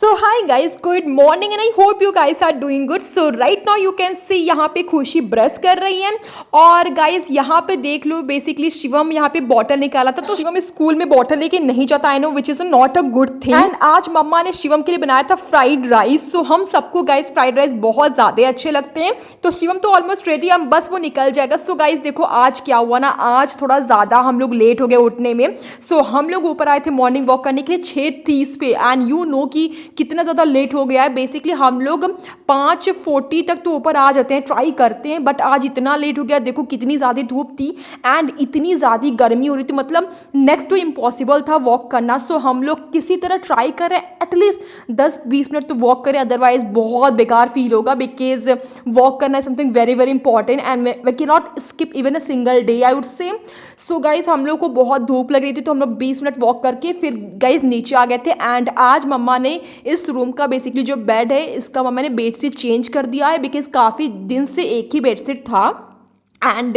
So hi guys, good morning and I hope you guys are doing good. So right now you can see यहाँ पे खुशी brush कर रही है और गाइस यहाँ पे देख लो बेसिकली शिवम यहाँ पे बॉटल निकाला था तो शिवम स्कूल में बॉटल लेके नहीं जाता I know which is not a good thing and आज मम्मा ने शिवम के लिए बनाया था फ्राइड राइस। सो हम सबको गाइस फ्राइड राइस बहुत ज़्यादा अच्छे लगते हैं तो शिवम तो ऑलमोस्ट रेडी हम बस वो निकल जाएगा। सो गाइस देखो आज क्या हुआ ना, आज थोड़ा ज़्यादा हम लोग लेट हो गए उठने में। सो हम लोग ऊपर आए थे मॉर्निंग वॉक करने के लिए 6:30 पे एंड यू नो कि कितना ज़्यादा लेट हो गया है। बेसिकली हम लोग 5:40 तक तो ऊपर आ जाते हैं, ट्राई करते हैं, बट आज इतना लेट हो गया। देखो कितनी ज़्यादा धूप थी एंड इतनी ज़्यादा गर्मी हो रही थी, मतलब नेक्स्ट टू इम्पॉसिबल था वॉक करना। सो हम लोग किसी तरह ट्राई कर रहे हैं एटलीस्ट 10-20 मिनट तो वॉक करें, अदरवाइज बहुत बेकार फील होगा बिकॉज वॉक करना है something very very important and we can not skip even a single day I would say. So guys हम लोग को बहुत धूप लग रही थी तो हम लोग 20 मिनट वॉक करके फिर गाइज नीचे आ गए थे। एंड आज मम्मा ने इस रूम का बेसिकली जो बेड है इसका मम्मा ने बेडशीट चेंज कर दिया है बिकॉज काफ़ी दिन से एक ही बेडशीट था। एंड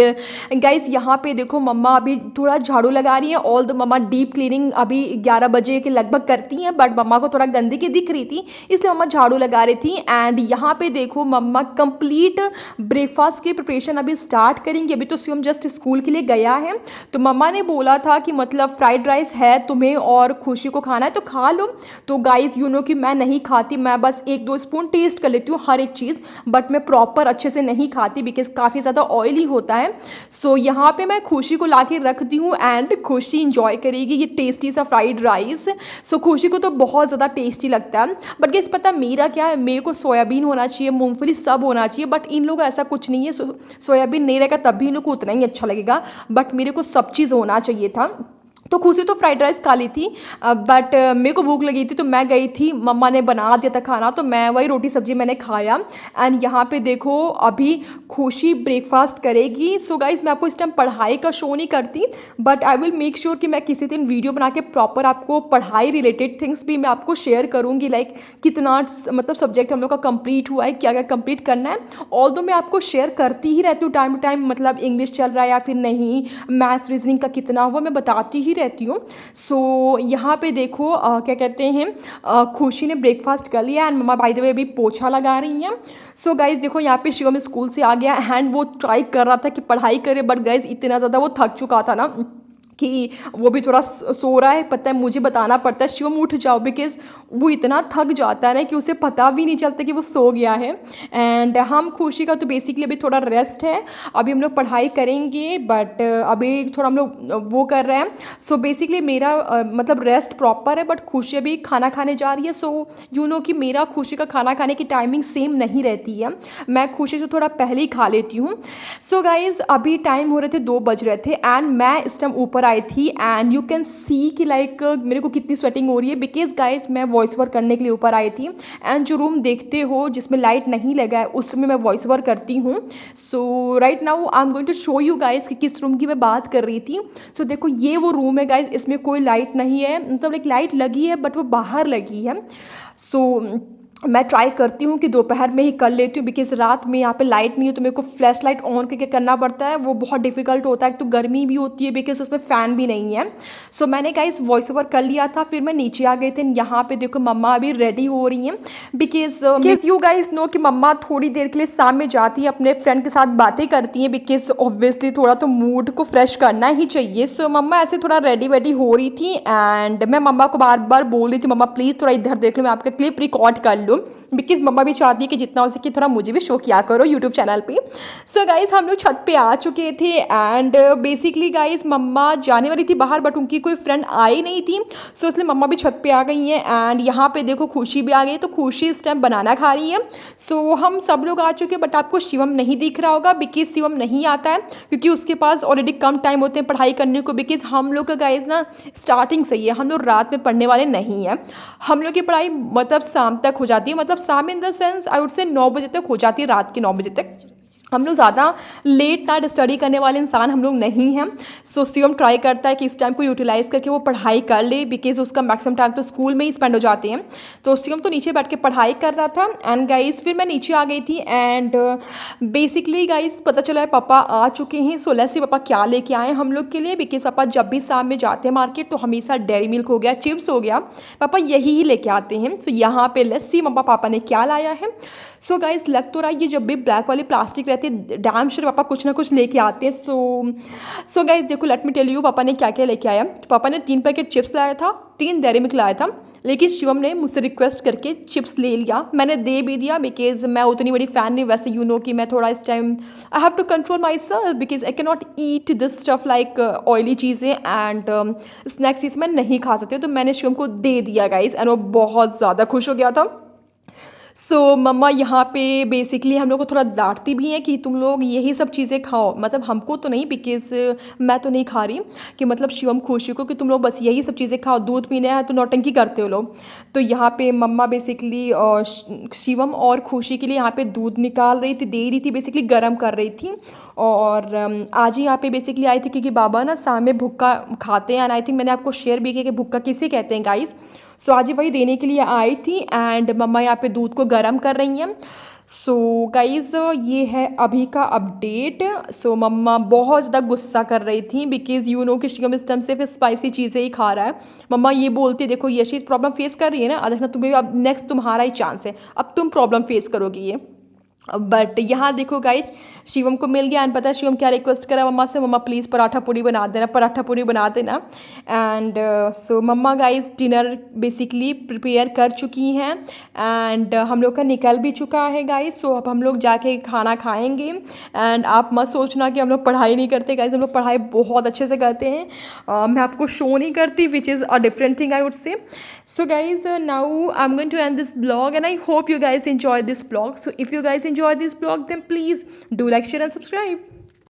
गाइस यहाँ पे देखो मम्मा अभी थोड़ा झाड़ू लगा रही है। ऑल द मम्मा डीप क्लीनिंग अभी 11 बजे के लगभग करती हैं, बट मम्मा को थोड़ा गंदगी दिख रही थी इसलिए मम्मा झाड़ू लगा रही थी। एंड यहाँ पे देखो मम्मा कंप्लीट ब्रेकफास्ट की प्रिपरेशन अभी स्टार्ट करेंगी। अभी तो शिवम जस्ट स्कूल के लिए गया है तो मम्मा ने बोला था कि मतलब फ्राइड राइस है तुम्हें और खुशी को खाना है तो खा लो। तो गाइस यू नो कि मैं नहीं खाती, मैं बस 1-2 स्पून टेस्ट कर लेती हूँ हर एक चीज़, बट मैं प्रॉपर अच्छे से नहीं खाती बिकॉज काफ़ी ज़्यादा ऑयली होता है। सो यहाँ पे मैं खुशी को लाके रख दी हूँ एंड खुशी इंजॉय करेगी ये टेस्टी सा फ्राइड राइस। सो खुशी को तो बहुत ज़्यादा टेस्टी लगता है, बट गेस पता मेरा क्या है, मेरे को सोयाबीन होना चाहिए, मूंगफली सब होना चाहिए, बट इन लोगों का ऐसा कुछ नहीं है। सोयाबीन नहीं रहेगा तब भी इन लोग को उतना ही अच्छा लगेगा, बट मेरे को सब चीज़ होना चाहिए था। तो खुशी तो फ्राइड राइस खा ली थी बट मेरे को भूख लगी थी तो मैं गई थी, मम्मा ने बना दिया था खाना तो मैं वही रोटी सब्जी मैंने खाया। एंड यहाँ पे देखो अभी खुशी ब्रेकफास्ट करेगी। सो गाइस मैं आपको इस टाइम पढ़ाई का शो नहीं करती, but I will make sure कि मैं किसी दिन वीडियो बना के प्रॉपर आपको पढ़ाई रिलेटेड थिंग्स भी मैं आपको शेयर करूँगी, लाइक कितना मतलब सब्जेक्ट हम लोग का कंप्लीट हुआ है, क्या क्या कंप्लीट करना है। ऑल्दो मैं आपको शेयर करती ही रहती हूँ टाइम टू टाइम, मतलब इंग्लिश चल रहा है या फिर नहीं, मैथ्स रीजनिंग का कितना हुआ मैं बताती ही रहती हूँ। सो यहाँ पे देखो क्या कहते हैं खुशी ने ब्रेकफास्ट कर लिया एंड मम्मा बाय द वे अभी पोछा लगा रही हैं। सो गाइज देखो यहाँ पे शिवम स्कूल से आ गया एंड वो ट्राई कर रहा था कि पढ़ाई करे, बट गाइज इतना ज़्यादा वो थक चुका था ना कि वो भी थोड़ा सो रहा है। पता है मुझे बताना पड़ता है शिवम उठ जाओ बिकॉज वो इतना थक जाता है ना कि उसे पता भी नहीं चलता कि वो सो गया है। एंड हम खुशी का तो बेसिकली अभी थोड़ा रेस्ट है, अभी हम लोग पढ़ाई करेंगे बट अभी थोड़ा हम लोग वो कर रहे हैं। सो बेसिकली मेरा मतलब रेस्ट प्रॉपर है, बट खुशी अभी खाना खाने जा रही है। सो यू नो कि मेरा खुशी का खाना खाने की टाइमिंग सेम नहीं रहती है, मैं खुशी से थोड़ा पहले ही खा लेती हूँ। सो गाइज अभी टाइम हो रहे थे 2 बज रहे थे एंड मैं इस टाइम ऊपर आई थी एंड यू कैन सी कि लाइक मेरे को कितनी स्वेटिंग हो रही है बिकॉज गाइस मैं वॉइस ओवर करने के लिए ऊपर आई थी एंड जो रूम देखते हो जिसमें लाइट नहीं लगा है उस रूम में मैं वॉइस ओवर करती हूँ। So right now I am going to show you guys कि किस रूम की मैं बात कर रही थी। सो देखो ये वो रूम है गाइस, इसमें कोई लाइट नहीं है, मतलब एक लाइट लगी है बट वो बाहर लगी है। सो मैं ट्राई करती हूँ कि दोपहर में ही कर लेती हूँ बिकॉज रात में यहाँ पे लाइट नहीं है तो मेरे को फ्लैश लाइट ऑन करके करना पड़ता है, वो बहुत डिफिकल्ट होता है। तो गर्मी भी होती है बिकॉज उसमें फ़ैन भी नहीं है। सो मैंने गाइस वॉइस ओवर कर लिया था, फिर मैं नीचे आ गई थी। यहाँ पे देखो मम्मा अभी रेडी हो रही हैं बिकॉज यू गाइस नो कि मम्मा थोड़ी देर के लिए शाम में जाती है अपने फ्रेंड के साथ बातें करती हैं बिकॉज ऑब्वियसली थोड़ा तो मूड को फ्रेश करना ही चाहिए। सो मम्मा ऐसे थोड़ा रेडी वेडी हो रही थी एंड मैं मम्मा को बार बार बोल रही थी मम्मा प्लीज़ थोड़ा इधर देख लो, मैं आपका क्लिप रिकॉर्ड कर लूँ बिकॉज मम्मा भी चाहती है कि जितना हो सके थोड़ा मुझे भी शो किया करो यूट्यूब चैनल पे। सो गाइस हम लोग छत पे आ चुके थे एंड बेसिकली गाइस मम्मा जाने वाली थी बाहर बट उनकी कोई फ्रेंड आई नहीं थी, सो इसलिए मम्मा भी छत पे आ गई हैं। एंड यहाँ पे देखो खुशी भी आ गई, तो खुशी इस टाइम बनाना खा रही है। सो हम सब लोग आ चुके हैं बट आपको शिवम नहीं दिख रहा होगा बिकॉज शिवम नहीं आता है क्योंकि उसके पास ऑलरेडी कम टाइम होते हैं पढ़ाई करने को बिकॉज हम लोग का गाइस ना स्टार्टिंग से ही है, हम लोग रात में पढ़ने वाले नहीं हैं। हम लोग की पढ़ाई मतलब शाम तक हो जाती है, मतलब शाम in the sense I would से 9 बजे तक हो जाती है, रात के 9 बजे तक। हम लोग ज़्यादा लेट नाइट स्टडी करने वाले इंसान हम लोग नहीं हैं। सो शिवम ट्राई करता है कि इस टाइम को यूटिलाइज़ करके वो पढ़ाई कर ले, बिकॉज उसका मैक्सिमम टाइम तो स्कूल में ही स्पेंड हो जाते हैं। तो शिवम तो नीचे बैठ के पढ़ाई कर रहा था एंड गाइस फिर मैं नीचे आ गई थी एंड बेसिकली गाइस पता चला है पापा आ चुके हैं। सो लेट्स सी पापा क्या लेके आए हम लोग के लिए, बिकॉज पापा जब भी शाम में जाते हैं मार्केट तो हमेशा डेयरी मिल्क हो गया, चिप्स हो गया, पापा यही ही लेके आते हैं। सो यहाँ पे लेट्स सी मम्मा पापा ने क्या लाया है। सो गाइस लग तो रहा है ये जब भी ब्लैक वाली प्लास्टिक रहती है डैम श्योर पापा कुछ ना कुछ लेके आते हैं। सो गाइस देखो लेट मी टेल यू पापा ने क्या क्या लेके आया। तो पापा ने 3 पैकेट चिप्स लाया था, 3 डेयरी मिल्क लाया था, लेकिन शिवम ने मुझसे रिक्वेस्ट करके चिप्स ले लिया, मैंने दे भी दिया बिकॉज मैं उतनी बड़ी फ़ैन नहीं, वैसे यू नो कि मैं थोड़ा इस time I have to control myself because I can not eat this stuff like oily चीज़ें एंड स्नैक्स चीज़ मैं नहीं खा सकती हूँ। तो मैंने शिवम को दे दिया गाइस एंड वो बहुत ज़्यादा खुश हो गया था। सो मम्मा यहाँ पे बेसिकली हम लोग को थोड़ा डांटती भी हैं कि तुम लोग यही सब चीज़ें खाओ, मतलब हमको तो नहीं बिकॉज मैं तो नहीं खा रही, कि मतलब शिवम खुशी को कि तुम लोग बस यही सब चीज़ें खाओ, दूध पीने हैं तो नौटंकी करते हो लोग। तो यहाँ पे मम्मा बेसिकली शिवम और खुशी के लिए यहाँ पे दूध निकाल रही थी, दे रही थी, बेसिकली गर्म कर रही थी। और आज ही यहाँ पे बेसिकली आई थी क्योंकि बाबा ना शाम में भुक्का खाते हैं एंड आई थिंक मैंने आपको शेयर भी किया कि भुक्का किसे कहते हैं गाइस। सो आज ही वही देने के लिए आई थी एंड मम्मा यहाँ पे दूध को गर्म कर रही हैं। सो गाइज़ ये है अभी का अपडेट। सो मम्मा बहुत ज़्यादा गुस्सा कर रही थी बिकॉज यू नो कि शिवम इस टाइम सिर्फ स्पाइसी चीज़ें ही खा रहा है। मम्मा ये बोलती है देखो यशी प्रॉब्लम फेस कर रही है ना, अब देखना तुम्हें भी अब नेक्स्ट तुम्हारा ही चांस है, अब तुम प्रॉब्लम फेस करोगी ये। बट यहाँ देखो गाइस शिवम को मिल गया एंड पता है शिवम क्या रिक्वेस्ट करा मम्मा से, मम्मा प्लीज़ पराठा पूरी बना देना, पराठा पूरी बना देना। एंड सो मम्मा गाइस डिनर बेसिकली प्रिपेयर कर चुकी हैं एंड हम लोग का निकल भी चुका है गाइस। सो अब हम लोग जाके खाना खाएंगे एंड आप मत सोचना कि हम लोग पढ़ाई नहीं करते गाइस, हम लोग पढ़ाई बहुत अच्छे से करते हैं। मैं आपको शो नहीं करती which is a different thing I would से। So guys now I'm going to end this vlog and I hope you guys enjoyed this vlog. So if you guys enjoyed this vlog then please do like, share and subscribe.